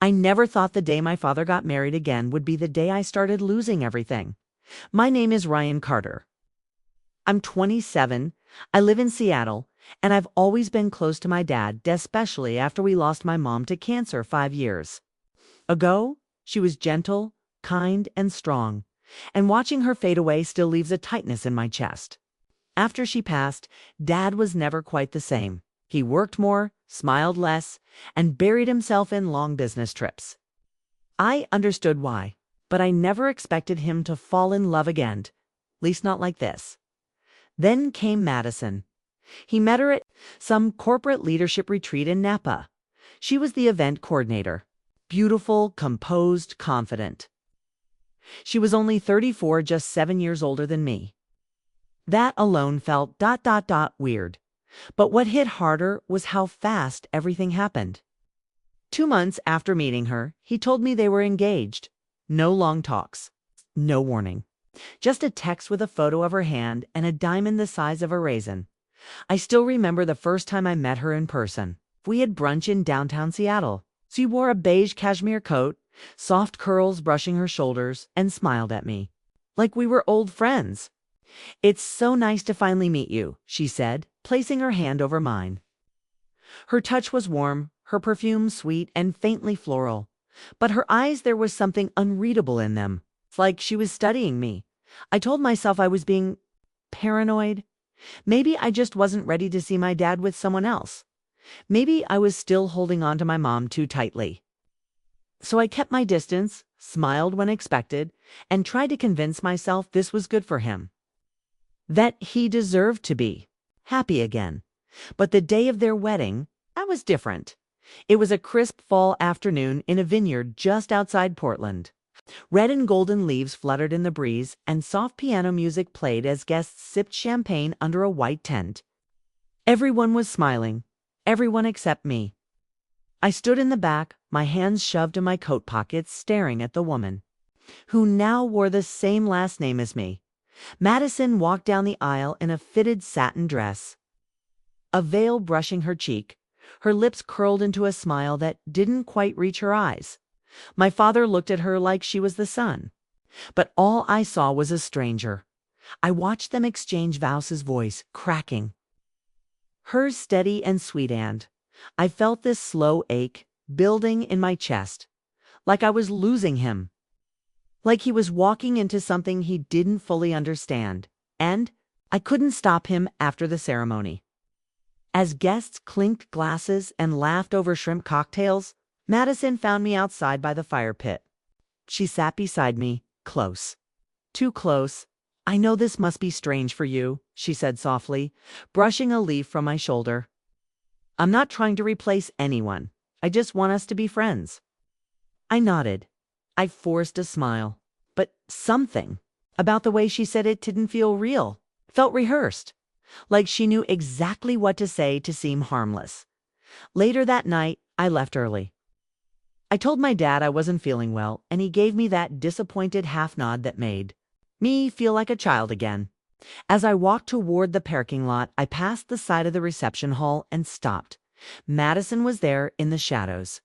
I never thought the day my father got married again would be the day I started losing everything. My name is Ryan Carter. I'm 27, I live in Seattle, and I've always been close to my dad, especially after we lost my mom to cancer 5 years ago. She was gentle, kind, and strong, and watching her fade away still leaves a tightness in my chest. After she passed, Dad was never quite the same. He worked more, smiled less, and buried himself in long business trips. I understood why, but I never expected him to fall in love again, at least not like this. Then came Madison. He met her at some corporate leadership retreat in Napa. She was the event coordinator. Beautiful, composed, confident. She was only 34, just 7 years older than me. That alone felt weird. But what hit harder was how fast everything happened. 2 months after meeting her, he told me they were engaged. No long talks. No warning. Just a text with a photo of her hand and a diamond the size of a raisin. I still remember the first time I met her in person. We had brunch in downtown Seattle. She wore a beige cashmere coat, soft curls brushing her shoulders, and smiled at me. Like we were old friends. "It's so nice to finally meet you," she said, placing her hand over mine. Her touch was warm, her perfume sweet and faintly floral. But her eyes, there was something unreadable in them. It's like she was studying me. I told myself I was being paranoid. Maybe I just wasn't ready to see my dad with someone else. Maybe I was still holding on to my mom too tightly. So I kept my distance, smiled when expected, and tried to convince myself this was good for him. That he deserved to be happy again. But the day of their wedding, that was different. It was a crisp fall afternoon in a vineyard just outside Portland. Red and golden leaves fluttered in the breeze, and soft piano music played as guests sipped champagne under a white tent. Everyone was smiling. Everyone except me. I stood in the back, my hands shoved in my coat pockets, staring at the woman, who now wore the same last name as me. Madison walked down the aisle in a fitted satin dress, a veil brushing her cheek, her lips curled into a smile that didn't quite reach her eyes. My father looked at her like she was the sun. But all I saw was a stranger. I watched them exchange vows, his voice cracking, hers steady and sweet, and I felt this slow ache building in my chest, like I was losing him. Like he was walking into something he didn't fully understand, and I couldn't stop him after the ceremony. As guests clinked glasses and laughed over shrimp cocktails, Madison found me outside by the fire pit. She sat beside me, close. Too close. "I know this must be strange for you," she said softly, brushing a leaf from my shoulder. "I'm not trying to replace anyone. I just want us to be friends." I nodded. I forced a smile. But something about the way she said it didn't feel real. Felt rehearsed. Like she knew exactly what to say to seem harmless. Later that night, I left early. I told my dad I wasn't feeling well, and he gave me that disappointed half nod that made me feel like a child again. As I walked toward the parking lot, I passed the side of the reception hall and stopped. Madison was there in the shadows.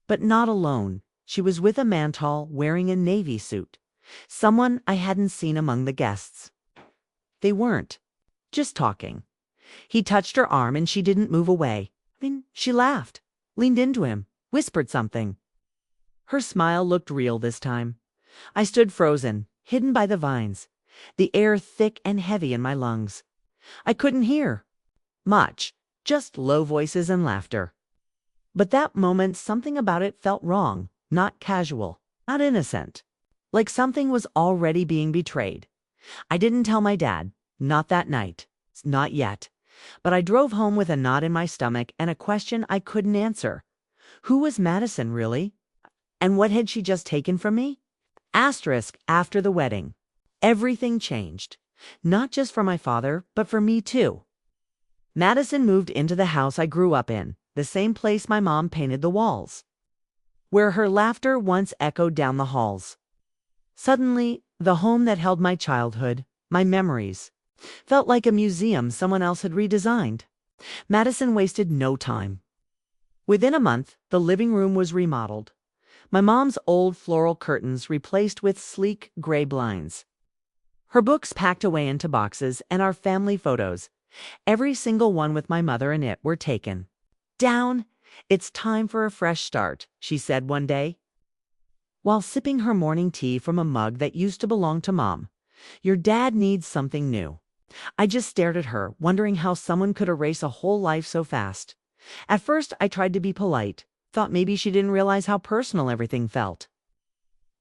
But not alone. She was with a man tall, wearing a navy suit. Someone I hadn't seen among the guests. They weren't just talking. He touched her arm and she didn't move away. She laughed, leaned into him, whispered something. Her smile looked real this time. I stood frozen, hidden by the vines, the air thick and heavy in my lungs. I couldn't hear much, just low voices and laughter. But that moment, something about it felt wrong, not casual, not innocent. Like something was already being betrayed. I didn't tell my dad, not that night, not yet. But I drove home with a knot in my stomach and a question I couldn't answer. Who was Madison, really? And what had she just taken from me? After the wedding, everything changed. Not just for my father, but for me too. Madison moved into the house I grew up in, the same place my mom painted the walls, where her laughter once echoed down the halls. Suddenly, the home that held my childhood, my memories, felt like a museum someone else had redesigned. Madison wasted no time. Within a month, the living room was remodeled. My mom's old floral curtains replaced with sleek gray blinds. Her books packed away into boxes, and our family photos, every single one with my mother in it, were taken down. "It's time for a fresh start," she said one day, while sipping her morning tea from a mug that used to belong to Mom. "Your dad needs something new." I just stared at her, wondering how someone could erase a whole life so fast. At first, I tried to be polite, thought maybe she didn't realize how personal everything felt.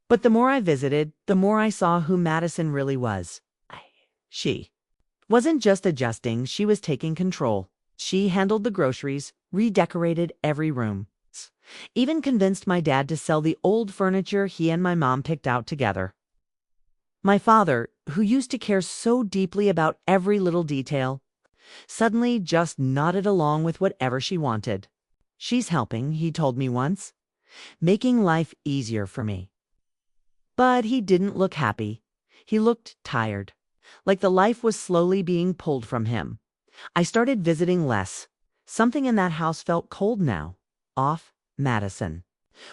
But the more I visited, the more I saw who Madison really was. She wasn't just adjusting, she was taking control. She handled the groceries, redecorated every room, even convinced my dad to sell the old furniture he and my mom picked out together. My father, who used to care so deeply about every little detail, suddenly just nodded along with whatever she wanted. "She's helping," he told me once, "making life easier for me." But he didn't look happy. He looked tired, like the life was slowly being pulled from him. I started visiting less. Something in that house felt cold now. Off. Madison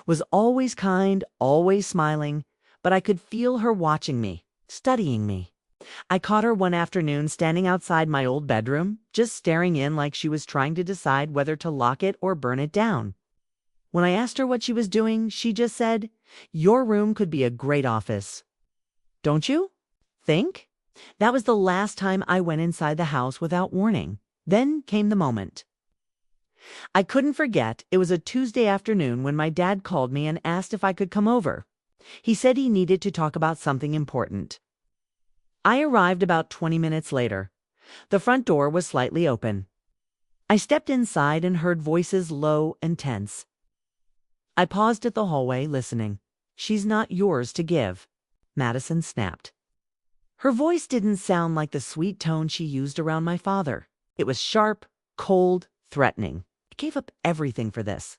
was always kind, always smiling, but I could feel her watching me, studying me. I caught her one afternoon standing outside my old bedroom, just staring in like she was trying to decide whether to lock it or burn it down. When I asked her what she was doing, she just said, "Your room could be a great office. Don't you think?" That was the last time I went inside the house without warning. Then came the moment. I couldn't forget. It was a Tuesday afternoon when my dad called me and asked if I could come over. He said he needed to talk about something important. I arrived about 20 minutes later. The front door was slightly open. I stepped inside and heard voices low and tense. I paused at the hallway, listening. "She's not yours to give," Madison snapped. Her voice didn't sound like the sweet tone she used around my father. It was sharp, cold, threatening. "I gave up everything for this.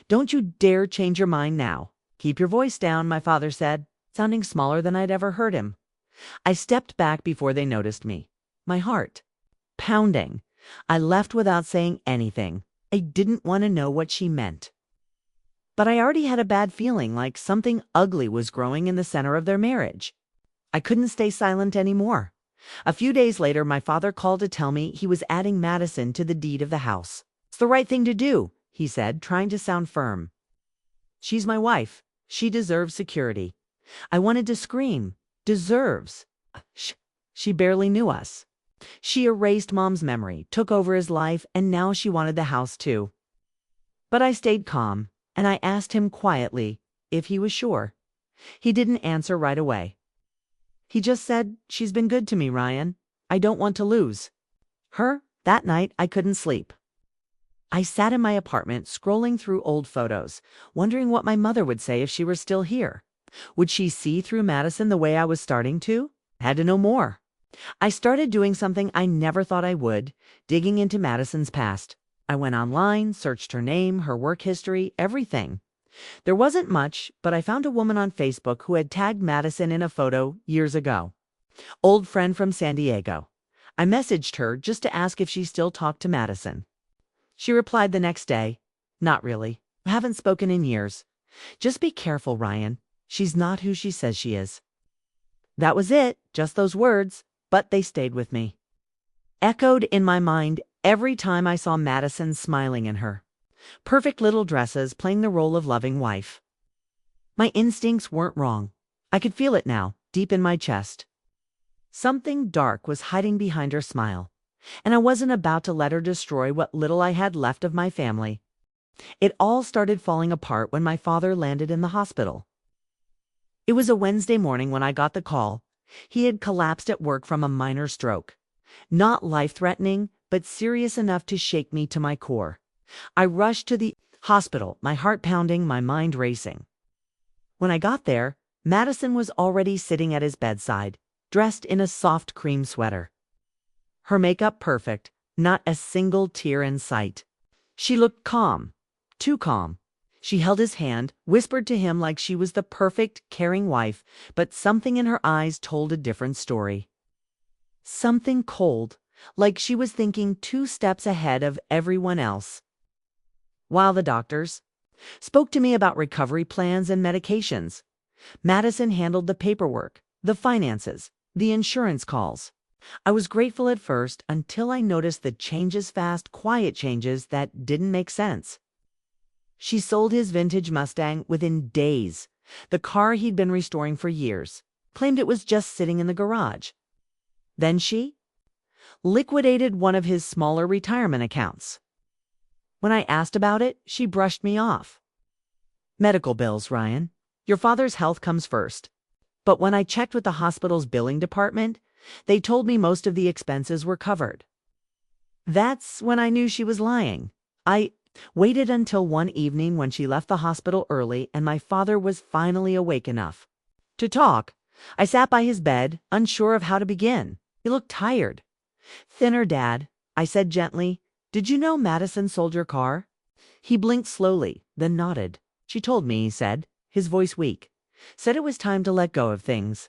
Don't you dare change your mind now." "Keep your voice down," my father said, sounding smaller than I'd ever heard him. I stepped back before they noticed me, my heart pounding. I left without saying anything. I didn't want to know what she meant. But I already had a bad feeling, like something ugly was growing in the center of their marriage. I couldn't stay silent anymore. A few days later, my father called to tell me he was adding Madison to the deed of the house. "It's the right thing to do," he said, trying to sound firm. "She's my wife. She deserves security." I wanted to scream. Deserves. She barely knew us. She erased Mom's memory, took over his life, and now she wanted the house too. But I stayed calm, and I asked him quietly if he was sure. He didn't answer right away. He just said, "She's been good to me, Ryan. I don't want to lose her." That night, I couldn't sleep. I sat in my apartment, scrolling through old photos, wondering what my mother would say if she were still here. Would she see through Madison the way I was starting to? I had to know more. I started doing something I never thought I would, digging into Madison's past. I went online, searched her name, her work history, everything. There wasn't much, but I found a woman on Facebook who had tagged Madison in a photo years ago. Old friend from San Diego. I messaged her just to ask if she still talked to Madison. She replied the next day, "Not really. I haven't spoken in years. Just be careful, Ryan. She's not who she says she is." That was it, just those words, but they stayed with me. Echoed in my mind every time I saw Madison smiling in her perfect little dresses, playing the role of loving wife. My instincts weren't wrong. I could feel it now, deep in my chest. Something dark was hiding behind her smile, and I wasn't about to let her destroy what little I had left of my family. It all started falling apart when my father landed in the hospital. It was a Wednesday morning when I got the call. He had collapsed at work from a minor stroke. Not life-threatening, but serious enough to shake me to my core. I rushed to the hospital, my heart pounding, my mind racing. When I got there, Madison was already sitting at his bedside, dressed in a soft cream sweater. Her makeup perfect, not a single tear in sight. She looked calm, too calm. She held his hand, whispered to him like she was the perfect, caring wife, but something in her eyes told a different story. Something cold, like she was thinking 2 steps ahead of everyone else. while the doctors spoke to me about recovery plans and medications. Madison handled the paperwork, the finances, the insurance calls. I was grateful at first until I noticed the changes, fast, quiet changes that didn't make sense. She sold his vintage Mustang within days, the car he'd been restoring for years, claimed it was just sitting in the garage. Then she liquidated one of his smaller retirement accounts. When I asked about it, she brushed me off. Medical bills, Ryan. Your father's health comes first. But when I checked with the hospital's billing department, they told me most of the expenses were covered. That's when I knew she was lying. I waited until one evening when she left the hospital early and my father was finally awake enough to talk. I sat by his bed, unsure of how to begin. He looked tired. "Thinner, Dad," I said gently. "Did you know Madison sold your car?" He blinked slowly, then nodded. "She told me," he said, his voice weak. "Said it was time to let go of things."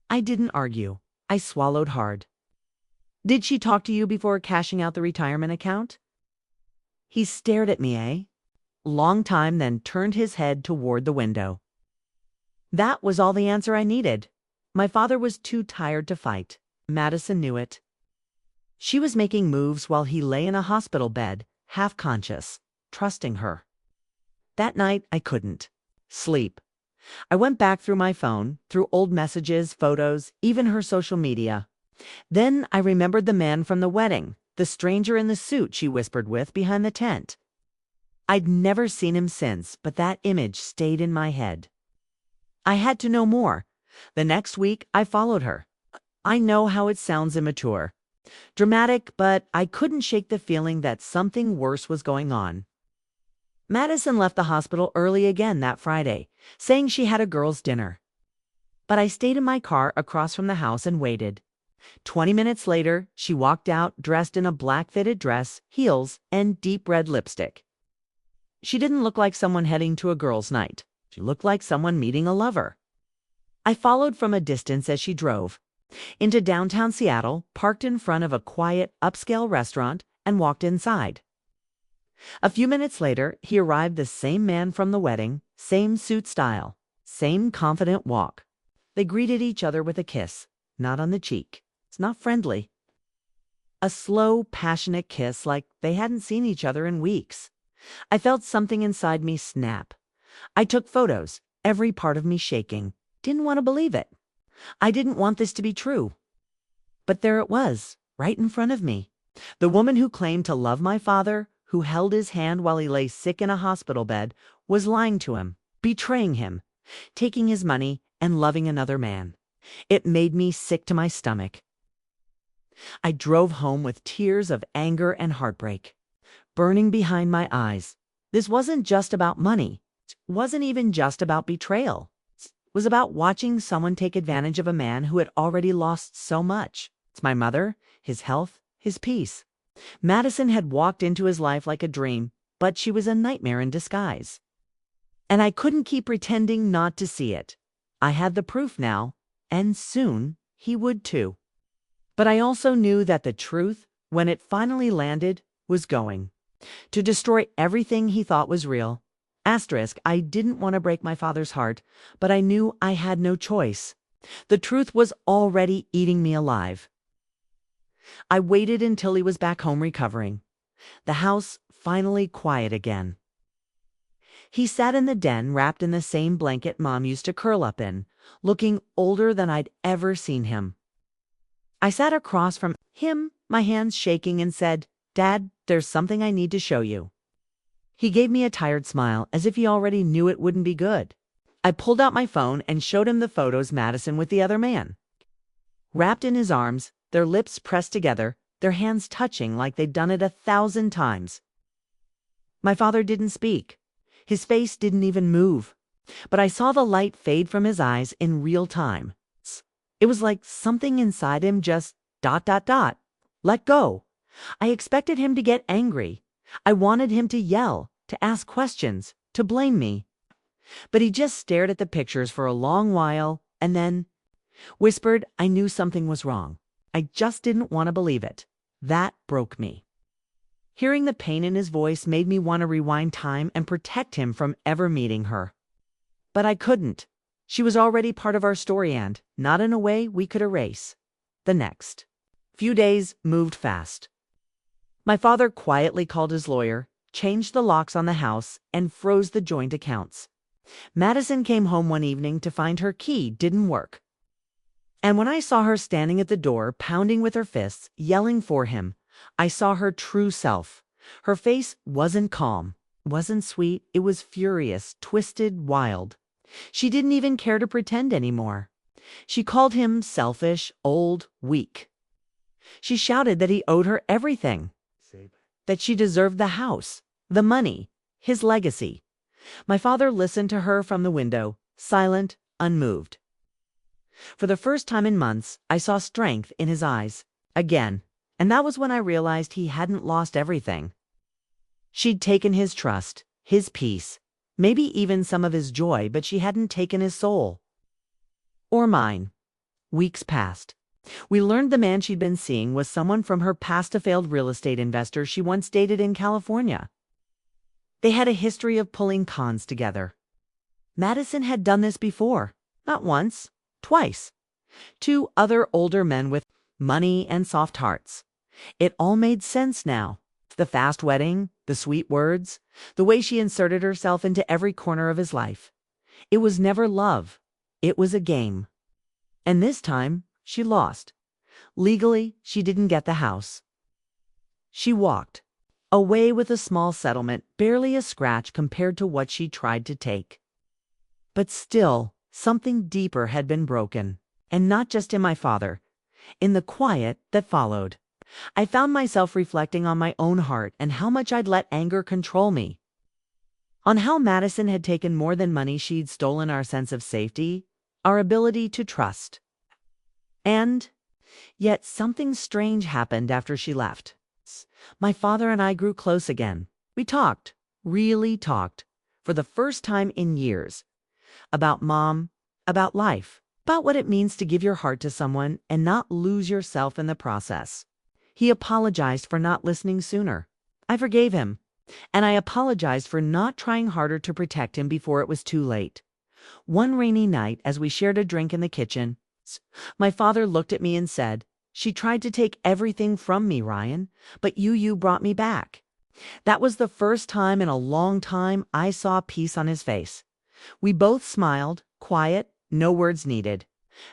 I didn't argue. I swallowed hard. "Did she talk to you before cashing out the retirement account?" He stared at me, long time, then turned his head toward the window. That was all the answer I needed. My father was too tired to fight. Madison knew it. She was making moves while he lay in a hospital bed, half conscious, trusting her. That night, I couldn't sleep. I went back through my phone, through old messages, photos, even her social media. Then I remembered the man from the wedding, the stranger in the suit she whispered with behind the tent. I'd never seen him since, but that image stayed in my head. I had to know more. The next week, I followed her. I know how it sounds immature, dramatic, but I couldn't shake the feeling that something worse was going on. Madison left the hospital early again that Friday, saying she had a girls' dinner. But I stayed in my car across from the house and waited. 20 minutes later, she walked out dressed in a black fitted dress, heels, and deep red lipstick. She didn't look like someone heading to a girls' night. She looked like someone meeting a lover. I followed from a distance as she drove into downtown Seattle, parked in front of a quiet, upscale restaurant, and walked inside. A few minutes later, he arrived, the same man from the wedding, same suit style, same confident walk. They greeted each other with a kiss, not on the cheek. It's not friendly. A slow, passionate kiss like they hadn't seen each other in weeks. I felt something inside me snap. I took photos, every part of me shaking. Didn't want to believe it. I didn't want this to be true. But there it was, right in front of me. The woman who claimed to love my father, who held his hand while he lay sick in a hospital bed, was lying to him, betraying him, taking his money, and loving another man. It made me sick to my stomach. I drove home with tears of anger and heartbreak burning behind my eyes. This wasn't just about money. It wasn't even just about betrayal. It was about watching someone take advantage of a man who had already lost so much. It's my mother, his health, his peace. Madison had walked into his life like a dream, but she was a nightmare in disguise. And I couldn't keep pretending not to see it. I had the proof now, and soon he would too. But I also knew that the truth, when it finally landed, was going to destroy everything he thought was real. Asterisk, I didn't want to break my father's heart, but I knew I had no choice. The truth was already eating me alive. I waited until he was back home recovering. The house finally quiet again. He sat in the den wrapped in the same blanket Mom used to curl up in, looking older than I'd ever seen him. I sat across from him, my hands shaking, and said, "Dad, there's something I need to show you." He gave me a tired smile, as if he already knew it wouldn't be good. I pulled out my phone and showed him the photos Madison with the other man. Wrapped in his arms, their lips pressed together, their hands touching like they'd done it 1,000 times. My father didn't speak. His face didn't even move. But I saw the light fade from his eyes in real time. It was like something inside him just ... let go. I expected him to get angry. I wanted him to yell, to ask questions, to blame me. But he just stared at the pictures for a long while and then whispered I knew something was wrong. I just didn't want to believe it. That broke me. Hearing the pain in his voice made me want to rewind time and protect him from ever meeting her. But I couldn't. She was already part of our story and, not in a way we could erase. The next few days moved fast. My father quietly called his lawyer, changed the locks on the house, and froze the joint accounts. Madison came home one evening to find her key didn't work. And when I saw her standing at the door, pounding with her fists, yelling for him, I saw her true self. Her face wasn't calm, wasn't sweet, it was furious, twisted, wild. She didn't even care to pretend anymore. She called him selfish, old, weak. She shouted that he owed her everything, that she deserved the house, the money, his legacy. My father listened to her from the window, silent, unmoved. For the first time in months, I saw strength in his eyes, again, and that was when I realized he hadn't lost everything. She'd taken his trust, his peace, maybe even some of his joy, but she hadn't taken his soul. Or mine. Weeks passed. We learned the man she'd been seeing was someone from her past, a failed real estate investor she once dated in California. They had a history of pulling cons together. Madison had done this before, not once, twice. Two other older men with money and soft hearts. It all made sense now. The fast wedding, the sweet words, the way she inserted herself into every corner of his life. It was never love. It was a game. And this time, she lost. Legally, she didn't get the house. She walked away with a small settlement, barely a scratch compared to what she tried to take. But still, something deeper had been broken, and not just in my father. In the quiet that followed, I found myself reflecting on my own heart and how much I'd let anger control me. On how Madison had taken more than money, she'd stolen our sense of safety, our ability to trust. And yet something strange happened after she left. My father and I grew close again. We talked, really talked, for the first time in years. About Mom, about life, about what it means to give your heart to someone and not lose yourself in the process. He apologized for not listening sooner. I forgave him, and I apologized for not trying harder to protect him before it was too late. One rainy night, as we shared a drink in the kitchen, my father looked at me and said, "She tried to take everything from me, Ryan, but you brought me back." That was the first time in a long time I saw peace on his face. We both smiled, quiet, no words needed.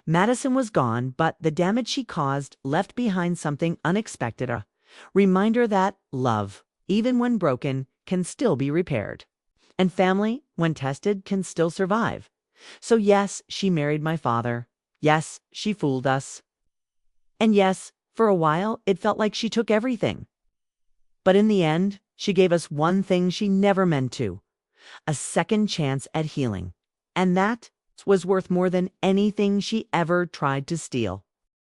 Madison was gone, but the damage she caused left behind something unexpected, a reminder that love, even when broken, can still be repaired. And family, when tested, can still survive. So yes, she married my father. Yes, she fooled us. And yes, for a while, it felt like she took everything. But in the end, she gave us one thing she never meant to: a second chance at healing. And that was worth more than anything she ever tried to steal.